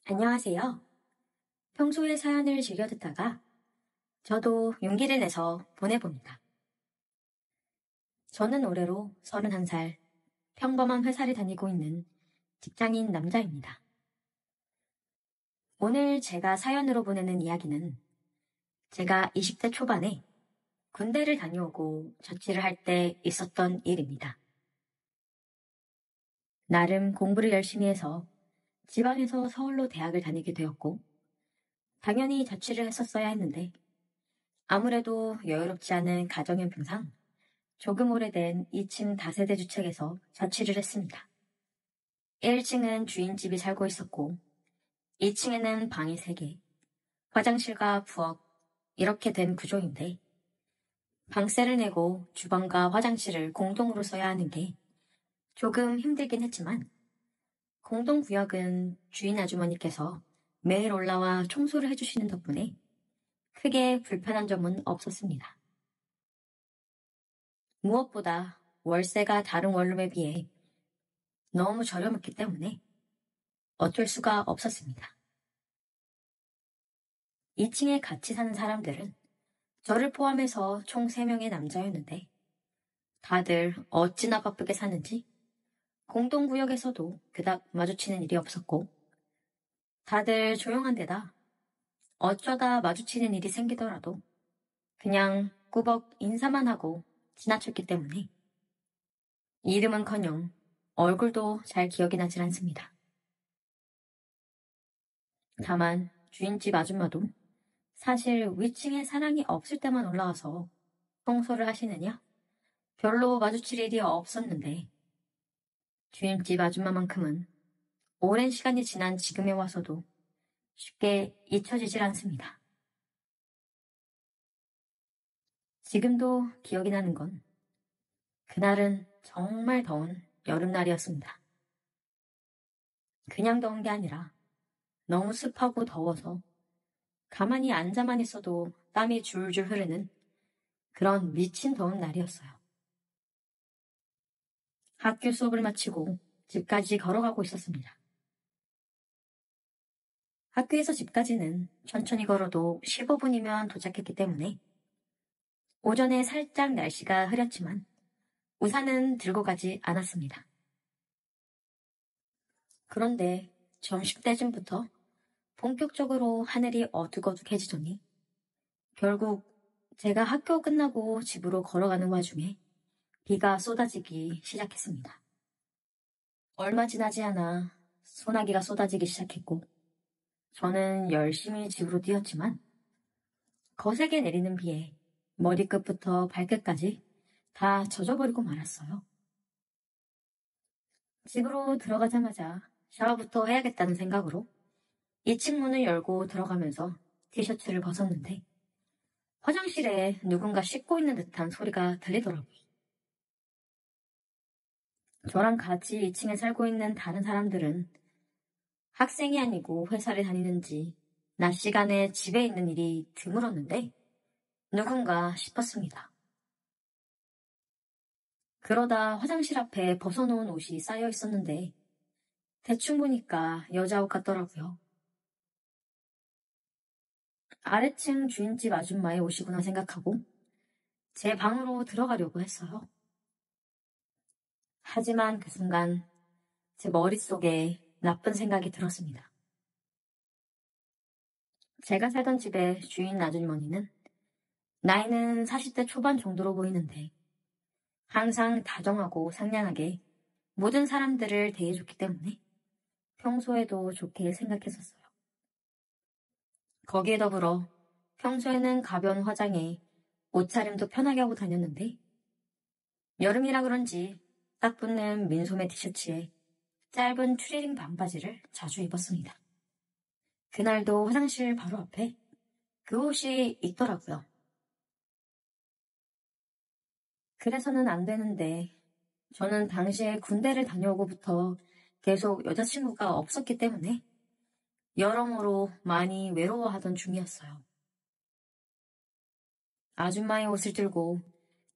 안녕하세요. 평소에 사연을 즐겨 듣다가 저도 용기를 내서 보내봅니다. 저는 올해로 31살, 평범한 회사를 다니고 있는 직장인 남자입니다. 오늘 제가 사연으로 보내는 이야기는 제가 20대 초반에 군대를 다녀오고 자취를 할 때 있었던 일입니다. 나름 공부를 열심히 해서 지방에서 서울로 대학을 다니게 되었고, 당연히 자취를 했었어야 했는데, 아무래도 여유롭지 않은 가정 형편상 조금 오래된 2층 다세대 주택에서 자취를 했습니다. 1층은 주인집이 살고 있었고, 2층에는 방이 3개, 화장실과 부엌, 이렇게 된 구조인데, 방세를 내고 주방과 화장실을 공동으로 써야 하는 게 조금 힘들긴 했지만, 공동구역은 주인 아주머니께서 매일 올라와 청소를 해주시는 덕분에 크게 불편한 점은 없었습니다. 무엇보다 월세가 다른 원룸에 비해 너무 저렴했기 때문에 어쩔 수가 없었습니다. 2층에 같이 사는 사람들은 저를 포함해서 총 3명의 남자였는데 다들 어찌나 바쁘게 사는지 공동구역에서도 그닥 마주치는 일이 없었고 다들 조용한 데다 어쩌다 마주치는 일이 생기더라도 그냥 꾸벅 인사만 하고 지나쳤기 때문에 이름은커녕 얼굴도 잘 기억이 나질 않습니다. 다만 주인집 아줌마도 사실 위층에 사람이 없을 때만 올라와서 청소를 하시느냐? 별로 마주칠 일이 없었는데 주인집 아줌마만큼은 오랜 시간이 지난 지금에 와서도 쉽게 잊혀지질 않습니다. 지금도 기억이 나는 건 그날은 정말 더운 여름날이었습니다. 그냥 더운 게 아니라 너무 습하고 더워서 가만히 앉아만 있어도 땀이 줄줄 흐르는 그런 미친 더운 날이었어요. 학교 수업을 마치고 집까지 걸어가고 있었습니다. 학교에서 집까지는 천천히 걸어도 15분이면 도착했기 때문에 오전에 살짝 날씨가 흐렸지만 우산은 들고 가지 않았습니다. 그런데 점심때쯤부터 본격적으로 하늘이 어둑어둑해지더니 결국 제가 학교 끝나고 집으로 걸어가는 와중에 비가 쏟아지기 시작했습니다. 얼마 지나지 않아 소나기가 쏟아지기 시작했고 저는 열심히 집으로 뛰었지만 거세게 내리는 비에 머리끝부터 발끝까지 다 젖어버리고 말았어요. 집으로 들어가자마자 샤워부터 해야겠다는 생각으로 2층 문을 열고 들어가면서 티셔츠를 벗었는데 화장실에 누군가 씻고 있는 듯한 소리가 들리더라고요. 저랑 같이 2층에 살고 있는 다른 사람들은 학생이 아니고 회사를 다니는지 낮 시간에 집에 있는 일이 드물었는데 누군가 싶었습니다. 그러다 화장실 앞에 벗어놓은 옷이 쌓여 있었는데 대충 보니까 여자 옷 같더라고요. 아래층 주인집 아줌마의 옷이구나 생각하고 제 방으로 들어가려고 했어요. 하지만 그 순간 제 머릿속에 나쁜 생각이 들었습니다. 제가 살던 집의 주인 아주머니는 나이는 40대 초반 정도로 보이는데 항상 다정하고 상냥하게 모든 사람들을 대해줬기 때문에 평소에도 좋게 생각했었어요. 거기에 더불어 평소에는 가벼운 화장에 옷차림도 편하게 하고 다녔는데 여름이라 그런지 딱 붙는 민소매 티셔츠에 짧은 추리닝 반바지를 자주 입었습니다. 그날도 화장실 바로 앞에 그 옷이 있더라고요. 그래서는 안 되는데 저는 당시에 군대를 다녀오고부터 계속 여자친구가 없었기 때문에 여러모로 많이 외로워하던 중이었어요. 아줌마의 옷을 들고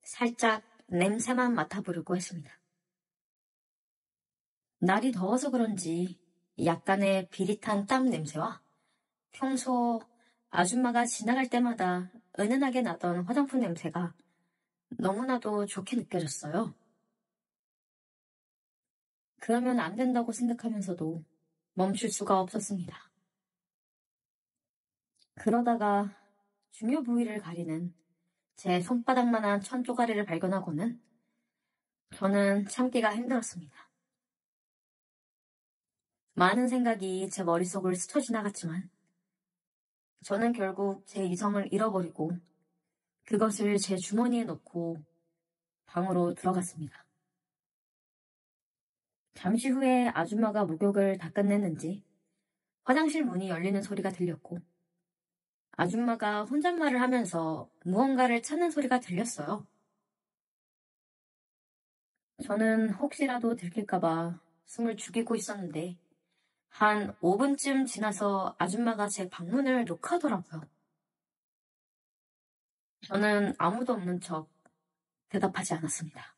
살짝 냄새만 맡아보려고 했습니다. 날이 더워서 그런지 약간의 비릿한 땀 냄새와 평소 아줌마가 지나갈 때마다 은은하게 나던 화장품 냄새가 너무나도 좋게 느껴졌어요. 그러면 안 된다고 생각하면서도 멈출 수가 없었습니다. 그러다가 중요 부위를 가리는 제 손바닥만한 천 쪼가리를 발견하고는 저는 참기가 힘들었습니다. 많은 생각이 제 머릿속을 스쳐 지나갔지만 저는 결국 제 이성을 잃어버리고 그것을 제 주머니에 넣고 방으로 들어갔습니다. 잠시 후에 아줌마가 목욕을 다 끝냈는지 화장실 문이 열리는 소리가 들렸고 아줌마가 혼잣말을 하면서 무언가를 찾는 소리가 들렸어요. 저는 혹시라도 들킬까봐 숨을 죽이고 있었는데 한 5분쯤 지나서 아줌마가 제 방문을 녹화하더라고요. 저는 아무도 없는 척 대답하지 않았습니다.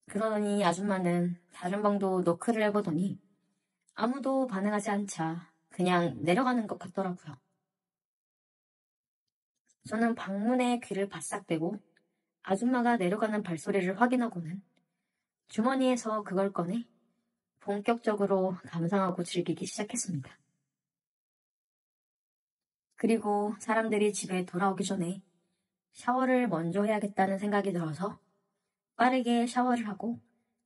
그러더니 아줌마는 다른 방도 노크를 해보더니 아무도 반응하지 않자 그냥 내려가는 것 같더라고요. 저는 방문에 귀를 바싹 대고 아줌마가 내려가는 발소리를 확인하고는 주머니에서 그걸 꺼내 본격적으로 감상하고 즐기기 시작했습니다. 그리고 사람들이 집에 돌아오기 전에 샤워를 먼저 해야겠다는 생각이 들어서 빠르게 샤워를 하고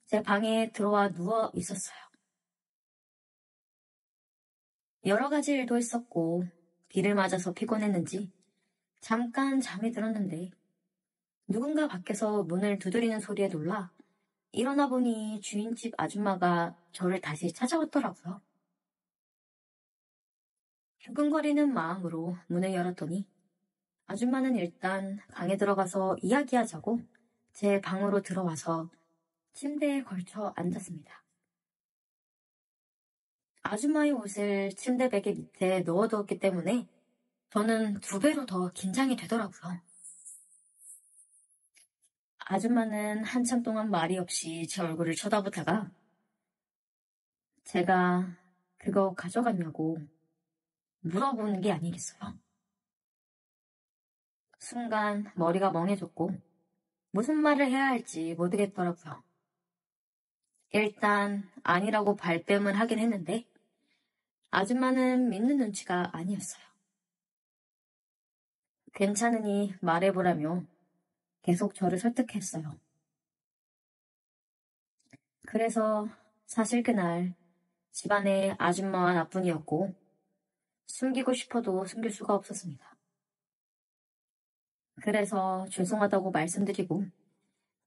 제 방에 들어와 누워 있었어요. 여러 가지 일도 있었고 비를 맞아서 피곤했는지 잠깐 잠이 들었는데 누군가 밖에서 문을 두드리는 소리에 놀라 일어나 보니 주인집 아줌마가 저를 다시 찾아왔더라고요. 두근거리는 마음으로 문을 열었더니 아줌마는 일단 방에 들어가서 이야기하자고 제 방으로 들어와서 침대에 걸쳐 앉았습니다. 아줌마의 옷을 침대 베개 밑에 넣어두었기 때문에 저는 2배로 더 긴장이 되더라고요. 아줌마는 한참 동안 말이 없이 제 얼굴을 쳐다보다가 제가 그거 가져갔냐고 물어보는 게 아니겠어요. 순간 머리가 멍해졌고 무슨 말을 해야 할지 모르겠더라고요. 일단 아니라고 발뺌을 하긴 했는데 아줌마는 믿는 눈치가 아니었어요. 괜찮으니 말해보라며 계속 저를 설득했어요. 그래서 사실 그날 집안에 아줌마와 나뿐이었고 숨기고 싶어도 숨길 수가 없었습니다. 그래서 죄송하다고 말씀드리고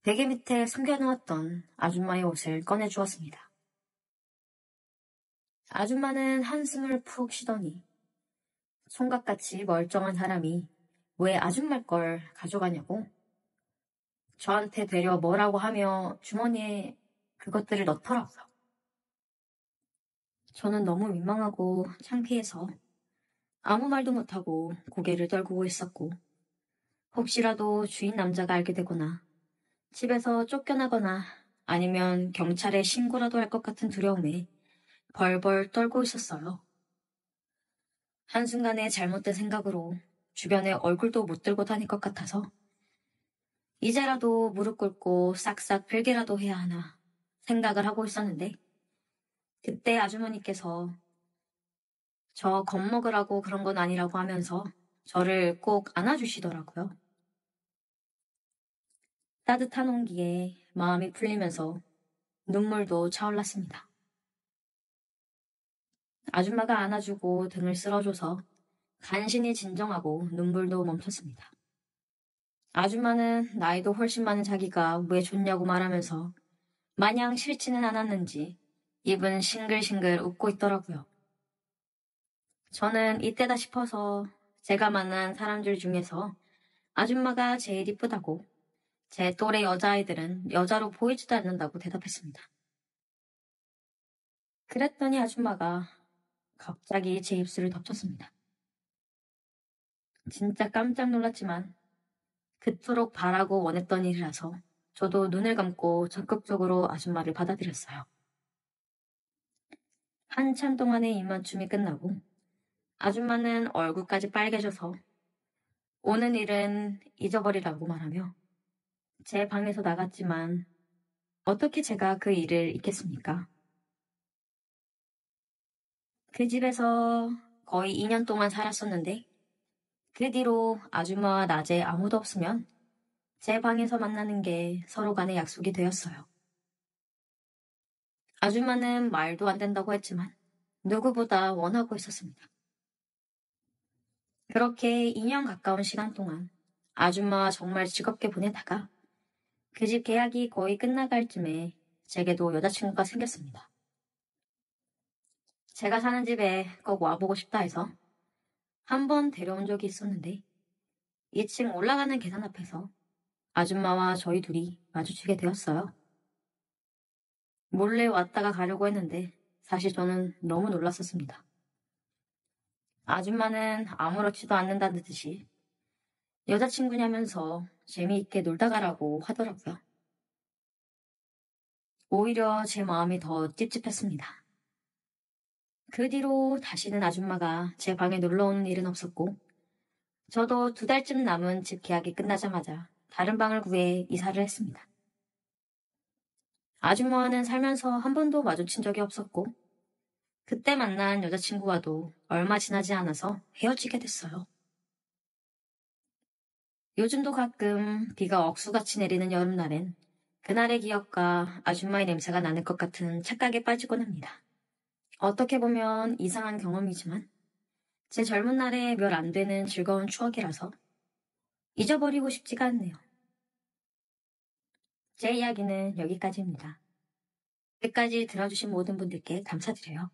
베개 밑에 숨겨놓았던 아줌마의 옷을 꺼내주었습니다. 아줌마는 한숨을 푹 쉬더니 총각같이 멀쩡한 사람이 왜 아줌마 걸 가져가냐고 저한테 되려 뭐라고 하며 주머니에 그것들을 넣더라고요. 저는 너무 민망하고 창피해서 아무 말도 못하고 고개를 떨구고 있었고 혹시라도 주인 남자가 알게 되거나 집에서 쫓겨나거나 아니면 경찰에 신고라도 할 것 같은 두려움에 벌벌 떨고 있었어요. 한순간에 잘못된 생각으로 주변에 얼굴도 못 들고 다닐 것 같아서 이제라도 무릎 꿇고 싹싹 빌게라도 해야 하나 생각을 하고 있었는데 그때 아주머니께서 저 겁먹으라고 그런 건 아니라고 하면서 저를 꼭 안아주시더라고요. 따뜻한 온기에 마음이 풀리면서 눈물도 차올랐습니다. 아줌마가 안아주고 등을 쓸어줘서 간신히 진정하고 눈물도 멈췄습니다. 아줌마는 나이도 훨씬 많은 자기가 왜 좋냐고 말하면서 마냥 싫지는 않았는지 입은 싱글싱글 웃고 있더라고요. 저는 이때다 싶어서 제가 만난 사람들 중에서 아줌마가 제일 이쁘다고 제 또래 여자아이들은 여자로 보이지도 않는다고 대답했습니다. 그랬더니 아줌마가 갑자기 제 입술을 덮쳤습니다. 진짜 깜짝 놀랐지만 그토록 바라고 원했던 일이라서 저도 눈을 감고 적극적으로 아줌마를 받아들였어요. 한참 동안의 입맞춤이 끝나고 아줌마는 얼굴까지 빨개져서 오는 일은 잊어버리라고 말하며 제 방에서 나갔지만 어떻게 제가 그 일을 잊겠습니까? 그 집에서 거의 2년 동안 살았었는데 그 뒤로 아줌마와 낮에 아무도 없으면 제 방에서 만나는 게 서로 간의 약속이 되었어요. 아줌마는 말도 안 된다고 했지만 누구보다 원하고 있었습니다. 그렇게 2년 가까운 시간 동안 아줌마와 정말 즐겁게 보내다가 그 집 계약이 거의 끝나갈 쯤에 제게도 여자친구가 생겼습니다. 제가 사는 집에 꼭 와보고 싶다 해서 한 번 데려온 적이 있었는데 2층 올라가는 계단 앞에서 아줌마와 저희 둘이 마주치게 되었어요. 몰래 왔다가 가려고 했는데 사실 저는 너무 놀랐었습니다. 아줌마는 아무렇지도 않는다는 듯이 여자친구냐면서 재미있게 놀다 가라고 하더라고요. 오히려 제 마음이 더 찝찝했습니다. 그 뒤로 다시는 아줌마가 제 방에 놀러 오는 일은 없었고 저도 2달쯤 남은 집 계약이 끝나자마자 다른 방을 구해 이사를 했습니다. 아줌마와는 살면서 한 번도 마주친 적이 없었고 그때 만난 여자친구와도 얼마 지나지 않아서 헤어지게 됐어요. 요즘도 가끔 비가 억수같이 내리는 여름날엔 그날의 기억과 아줌마의 냄새가 나는 것 같은 착각에 빠지곤 합니다. 어떻게 보면 이상한 경험이지만 제 젊은 날의 몇 안 되는 즐거운 추억이라서 잊어버리고 싶지가 않네요. 제 이야기는 여기까지입니다. 끝까지 들어주신 모든 분들께 감사드려요.